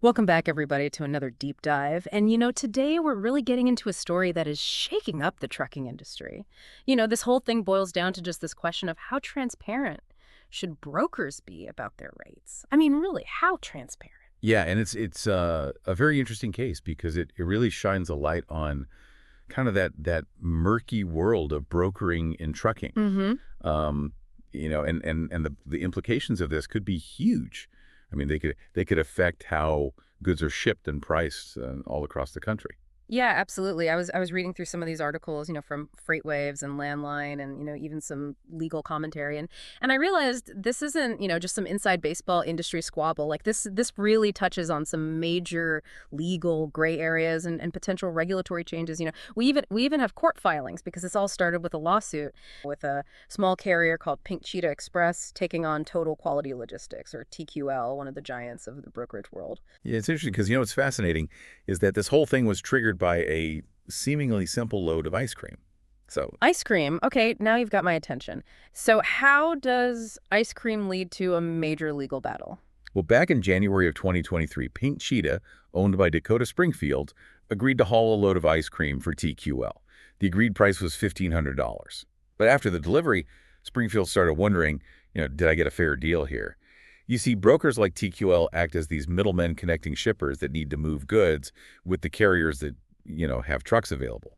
Welcome back, everybody, to another deep dive. And, today we're really getting into a story that is shaking up the trucking industry. This whole thing boils down to just this question of how transparent should brokers be about their rates? I mean, really, how transparent? Yeah, and it's a very interesting case because it really shines a light on kind of that murky world of brokering in trucking. Mm-hmm. Um, and the implications of this could be huge. I mean, they could affect how goods are shipped and priced all across the country. Yeah, absolutely. I was reading through some of these articles, from FreightWaves and Landline and, even some legal commentary and I realized this isn't, just some inside baseball industry squabble. Like this really touches on some major legal gray areas and potential regulatory changes. We even have court filings because this all started with a lawsuit with a small carrier called Pink Cheetah Express taking on Total Quality Logistics, or TQL, one of the giants of the brokerage world. Yeah, it's interesting because what's fascinating is that this whole thing was triggered by a seemingly simple load of ice cream. So Ice cream. Okay, now you've got my attention. So how does ice cream lead to a major legal battle? Well, back in January of 2023, Pink Cheetah, owned by Dakota Springfield, agreed to haul a load of ice cream for TQL. The agreed price was $1,500. But after the delivery, Springfield started wondering, did I get a fair deal here? You see, brokers like TQL act as these middlemen connecting shippers that need to move goods with the carriers that, have trucks available.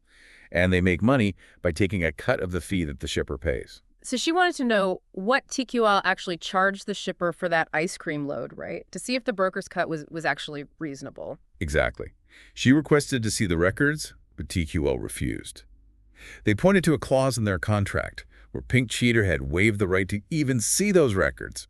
And they make money by taking a cut of the fee that the shipper pays. So she wanted to know what TQL actually charged the shipper for that ice cream load, right? To see if the broker's cut was actually reasonable. Exactly. She requested to see the records, but TQL refused. They pointed to a clause in their contract where Pink Cheetah had waived the right to even see those records.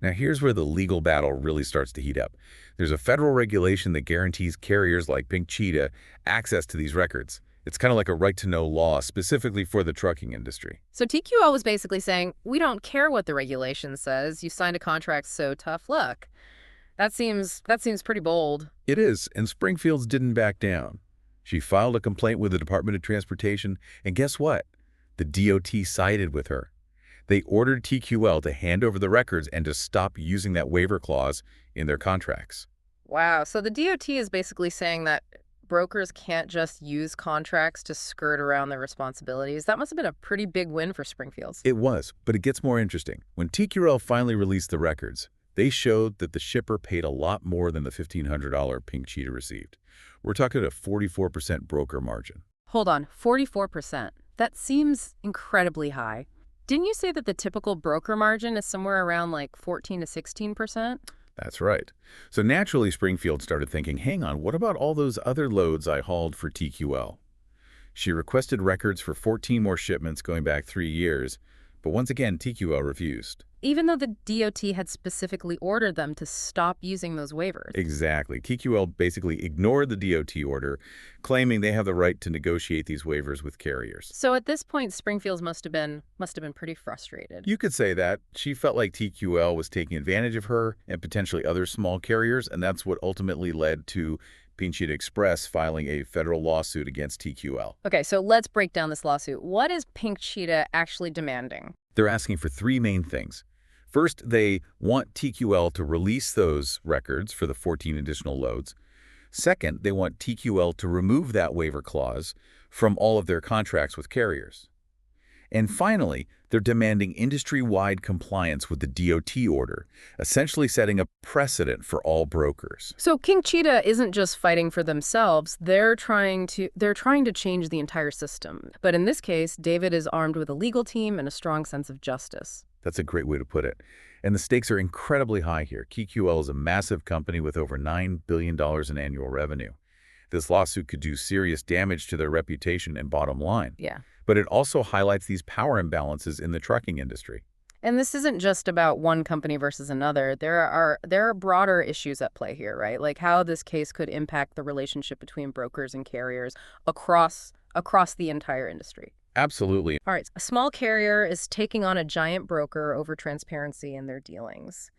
Now, here's where the legal battle really starts to heat up. There's a federal regulation that guarantees carriers like Pink Cheetah access to these records. It's kind of like a right-to-know law specifically for the trucking industry. So TQL was basically saying, we don't care what the regulation says. You signed a contract, so tough luck. That seems pretty bold. It is, and Springfield's didn't back down. She filed a complaint with the Department of Transportation, and guess what? The DOT sided with her. They ordered TQL to hand over the records and to stop using that waiver clause in their contracts. Wow. So the DOT is basically saying that brokers can't just use contracts to skirt around their responsibilities. That must have been a pretty big win for Springfield's. It was, but it gets more interesting. When TQL finally released the records, they showed that the shipper paid a lot more than the $1,500 Pink Cheetah received. We're talking a 44% broker margin. Hold on, 44%. That seems incredibly high. Didn't you say that the typical broker margin is somewhere around like 14 to 16%? That's right. So naturally, Springfield started thinking, hang on, what about all those other loads I hauled for TQL? She requested records for 14 more shipments going back 3 years, but once again, TQL refused. Even though the DOT had specifically ordered them to stop using those waivers. Exactly. TQL basically ignored the DOT order, claiming they have the right to negotiate these waivers with carriers. So at this point, Springfield's must have been pretty frustrated. You could say that. She felt like TQL was taking advantage of her and potentially other small carriers, and that's what ultimately led to Pink Cheetah Express filing a federal lawsuit against TQL. Okay, so let's break down this lawsuit. What is Pink Cheetah actually demanding? They're asking for three main things. First, they want TQL to release those records for the 14 additional loads. Second, they want TQL to remove that waiver clause from all of their contracts with carriers. And finally, they're demanding industry-wide compliance with the DOT order, essentially setting a precedent for all brokers. So King Cheetah isn't just fighting for themselves, they're trying to change the entire system. But in this case, David is armed with a legal team and a strong sense of justice. That's a great way to put it. And the stakes are incredibly high here. TQL is a massive company with over $9 billion in annual revenue. This lawsuit could do serious damage to their reputation and bottom line. Yeah. But it also highlights these power imbalances in the trucking industry. And this isn't just about one company versus another. There are broader issues at play here, right? Like how this case could impact the relationship between brokers and carriers across the entire industry. Absolutely. All right, a small carrier is taking on a giant broker over transparency in their dealings.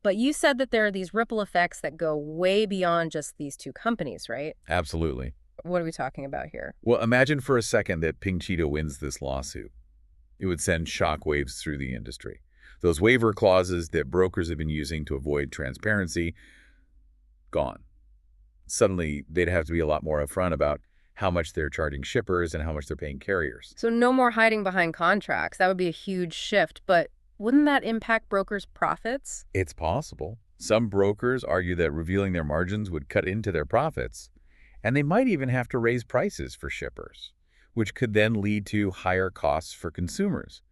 But you said that there are these ripple effects that go way beyond just these two companies, right? Absolutely. What are we talking about here? Well, imagine for a second that Pink Cheetah wins this lawsuit. It would send shockwaves through the industry. Those waiver clauses that brokers have been using to avoid transparency, gone. Suddenly, they'd have to be a lot more upfront about how much they're charging shippers and how much they're paying carriers. So no more hiding behind contracts. That would be a huge shift, but wouldn't that impact brokers' profits? It's possible. Some brokers argue that revealing their margins would cut into their profits, and they might even have to raise prices for shippers, which could then lead to higher costs for consumers.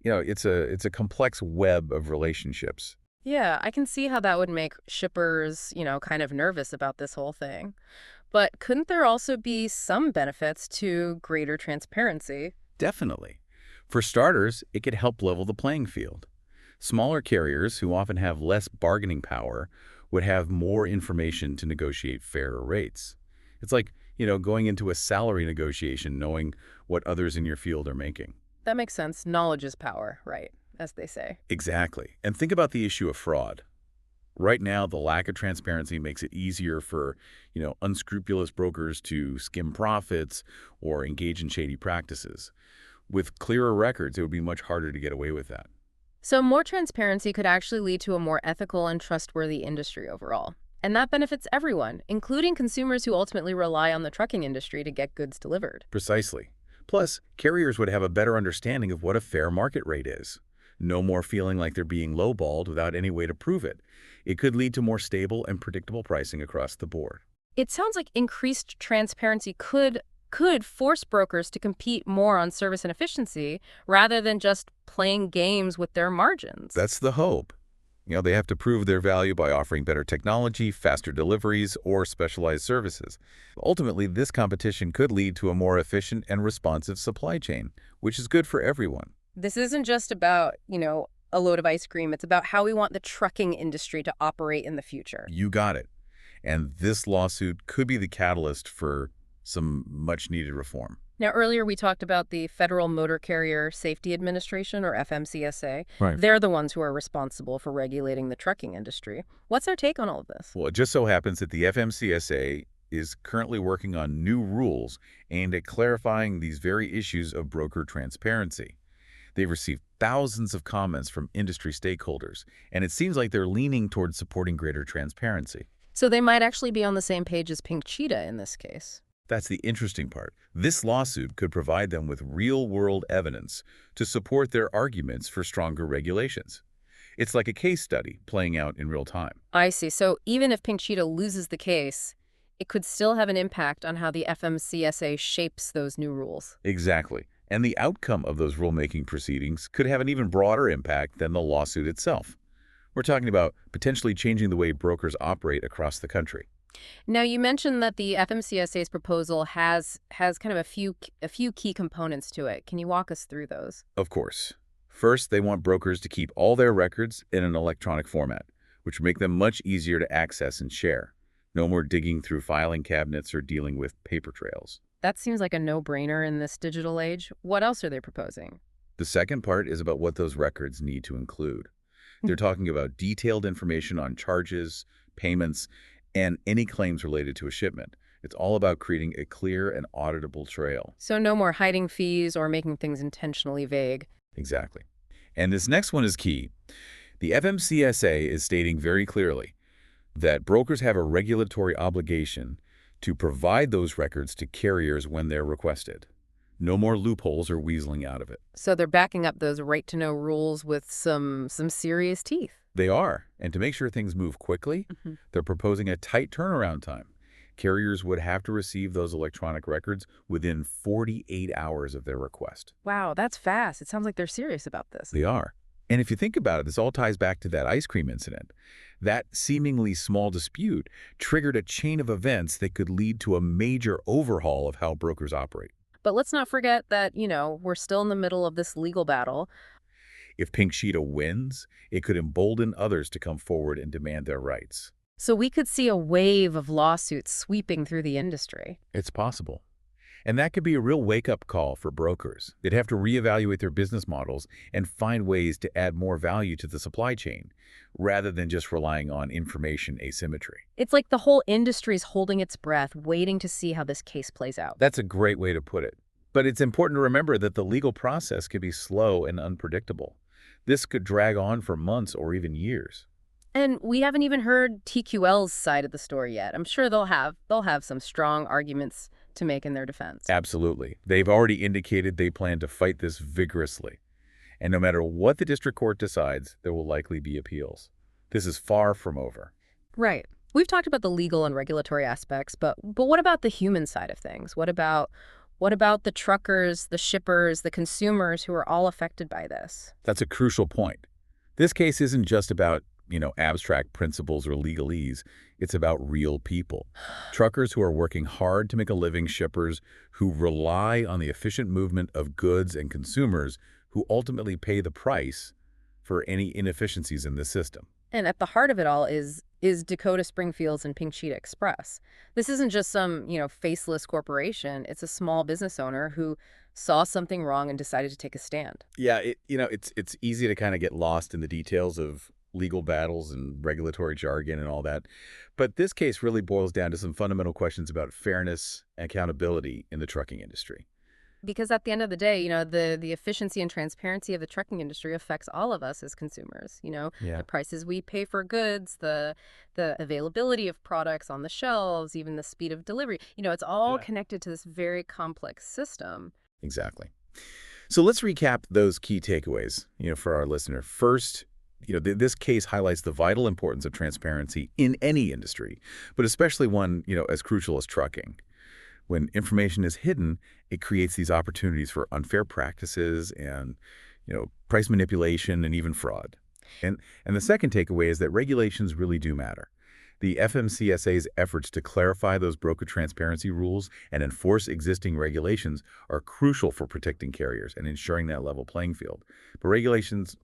It's a complex web of relationships. Yeah, I can see how that would make shippers, kind of nervous about this whole thing. But couldn't there also be some benefits to greater transparency? Definitely. For starters, it could help level the playing field. Smaller carriers who often have less bargaining power would have more information to negotiate fairer rates. It's like, going into a salary negotiation knowing what others in your field are making. That makes sense. Knowledge is power, right? As they say. Exactly. And think about the issue of fraud. Right now, the lack of transparency makes it easier for, unscrupulous brokers to skim profits or engage in shady practices. With clearer records, it would be much harder to get away with that. So more transparency could actually lead to a more ethical and trustworthy industry overall. And that benefits everyone, including consumers who ultimately rely on the trucking industry to get goods delivered. Precisely. Plus, carriers would have a better understanding of what a fair market rate is. No more feeling like they're being lowballed without any way to prove it. It could lead to more stable and predictable pricing across the board. It sounds like increased transparency could force brokers to compete more on service and efficiency rather than just playing games with their margins. That's the hope. They have to prove their value by offering better technology, faster deliveries, or specialized services. Ultimately, this competition could lead to a more efficient and responsive supply chain, which is good for everyone. This isn't just about, a load of ice cream. It's about how we want the trucking industry to operate in the future. You got it. And this lawsuit could be the catalyst for some much-needed reform. Now, earlier we talked about the Federal Motor Carrier Safety Administration, or FMCSA. Right. They're the ones who are responsible for regulating the trucking industry. What's their take on all of this? Well, it just so happens that the FMCSA is currently working on new rules aimed at clarifying these very issues of broker transparency. They've received thousands of comments from industry stakeholders, and it seems like they're leaning towards supporting greater transparency. So they might actually be on the same page as Pink Cheetah in this case. That's the interesting part. This lawsuit could provide them with real-world evidence to support their arguments for stronger regulations. It's like a case study playing out in real time. I see. So even if Pink Cheetah loses the case, it could still have an impact on how the FMCSA shapes those new rules. Exactly. And the outcome of those rulemaking proceedings could have an even broader impact than the lawsuit itself. We're talking about potentially changing the way brokers operate across the country. Now, you mentioned that the FMCSA's proposal has kind of a few key components to it. Can you walk us through those? Of course. First, they want brokers to keep all their records in an electronic format, which would make them much easier to access and share. No more digging through filing cabinets or dealing with paper trails. That seems like a no-brainer in this digital age. What else are they proposing? The second part is about what those records need to include. They're talking about detailed information on charges, payments, and any claims related to a shipment. It's all about creating a clear and auditable trail. So no more hiding fees or making things intentionally vague. Exactly. And this next one is key. The FMCSA is stating very clearly that brokers have a regulatory obligation to provide those records to carriers when they're requested. No more loopholes or weaseling out of it. So they're backing up those right-to-know rules with some serious teeth. They are. And to make sure things move quickly, they're proposing a tight turnaround time. Carriers would have to receive those electronic records within 48 hours of their request. Wow, that's fast. It sounds like they're serious about this. They are. And if you think about it, this all ties back to that ice cream incident. That seemingly small dispute triggered a chain of events that could lead to a major overhaul of how brokers operate. But let's not forget that, we're still in the middle of this legal battle. If Pink Cheetah wins, it could embolden others to come forward and demand their rights. So we could see a wave of lawsuits sweeping through the industry. It's possible. And that could be a real wake-up call for brokers. They'd have to reevaluate their business models and find ways to add more value to the supply chain, rather than just relying on information asymmetry. It's like the whole industry's holding its breath, waiting to see how this case plays out. That's a great way to put it. But it's important to remember that the legal process can be slow and unpredictable. This could drag on for months or even years. And we haven't even heard TQL's side of the story yet. I'm sure they'll have some strong arguments to make in their defense. Absolutely. They've already indicated they plan to fight this vigorously. And no matter what the district court decides, there will likely be appeals. This is far from over. Right. We've talked about the legal and regulatory aspects, but what about the human side of things? What about the truckers, the shippers, the consumers who are all affected by this? That's a crucial point. This case isn't just about, abstract principles or legalese. It's about real people. Truckers who are working hard to make a living, shippers who rely on the efficient movement of goods, and consumers who ultimately pay the price for any inefficiencies in the system. And at the heart of it all is Dakota Springfield's and Pink Cheetah Express. This isn't just some, faceless corporation. It's a small business owner who saw something wrong and decided to take a stand. Yeah, it's easy to kind of get lost in the details of legal battles and regulatory jargon and all that. But this case really boils down to some fundamental questions about fairness and accountability in the trucking industry. Because at the end of the day, the efficiency and transparency of the trucking industry affects all of us as consumers. Yeah. The prices we pay for goods, the availability of products on the shelves, even the speed of delivery. It's all Yeah. connected to this very complex system. Exactly. So let's recap those key takeaways, for our listener. First, this case highlights the vital importance of transparency in any industry, but especially one, as crucial as trucking. When information is hidden, it creates these opportunities for unfair practices and, price manipulation and even fraud. And the second takeaway is that regulations really do matter. The FMCSA's efforts to clarify those broker transparency rules and enforce existing regulations are crucial for protecting carriers and ensuring that level playing field. But regulations,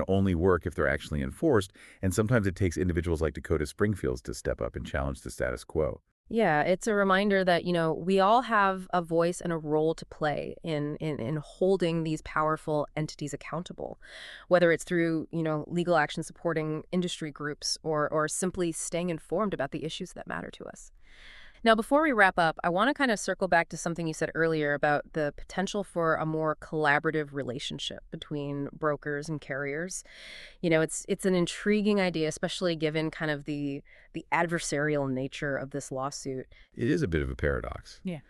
only work if they're actually enforced, and sometimes it takes individuals like Dakota Springfields to step up and challenge the status quo. Yeah, it's a reminder that, we all have a voice and a role to play in holding these powerful entities accountable, whether it's through, legal action supporting industry groups or simply staying informed about the issues that matter to us. Now, before we wrap up, I want to kind of circle back to something you said earlier about the potential for a more collaborative relationship between brokers and carriers. It's an intriguing idea, especially given kind of the adversarial nature of this lawsuit. It is a bit of a paradox. Yeah.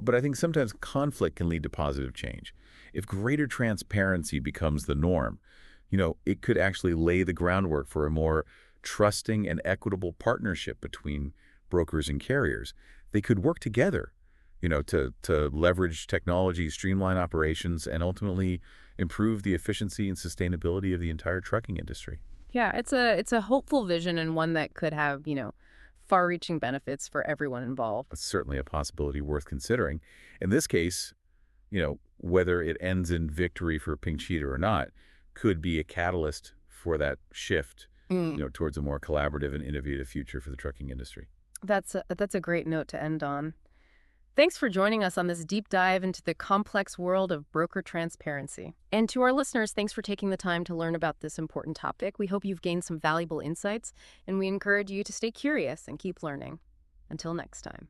But I think sometimes conflict can lead to positive change. If greater transparency becomes the norm, it could actually lay the groundwork for a more trusting and equitable partnership between brokers and carriers. They could work together, to leverage technology, streamline operations, and ultimately improve the efficiency and sustainability of the entire trucking industry. Yeah, it's a hopeful vision and one that could have, far-reaching benefits for everyone involved. It's certainly a possibility worth considering. In this case, whether it ends in victory for Pink Cheetah or not, could be a catalyst for that shift, towards a more collaborative and innovative future for the trucking industry. That's a great note to end on. Thanks for joining us on this deep dive into the complex world of broker transparency. And to our listeners, thanks for taking the time to learn about this important topic. We hope you've gained some valuable insights, and we encourage you to stay curious and keep learning. Until next time.